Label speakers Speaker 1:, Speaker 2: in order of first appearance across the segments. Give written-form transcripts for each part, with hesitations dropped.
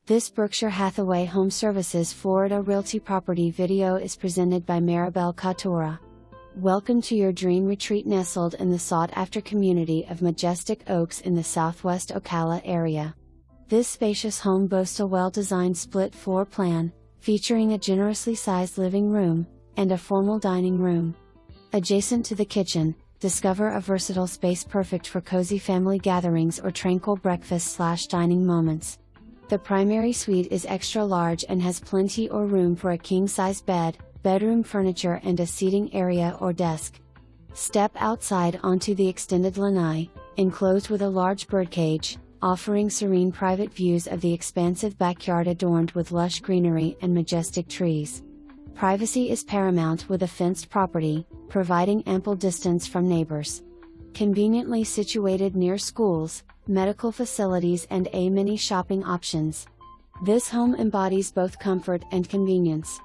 Speaker 1: This Berkshire Hathaway HomeServices Florida Realty property video is presented by Maribel Coutura. Welcome to your dream retreat nestled in the sought-after community of Majestic Oaks in the southwest Ocala area. This spacious home boasts a well-designed split floor plan, featuring a generously sized living room and a formal dining room. Adjacent to the kitchen, discover a versatile space perfect for cozy family gatherings or tranquil breakfast/dining moments. The primary suite is extra large and has plenty of room for a king-size bed, bedroom furniture and a seating area or desk. Step outside onto the extended lanai, enclosed with a large birdcage, offering serene private views of the expansive backyard adorned with lush greenery and majestic trees. Privacy is paramount with a fenced property, providing ample distance from neighbors. Conveniently situated near schools, medical facilities and many shopping options. This home embodies both comfort and convenience.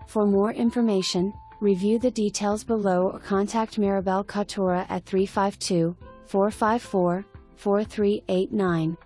Speaker 1: For more information, review the details below or contact Maribel Coutura at 352-454-4389.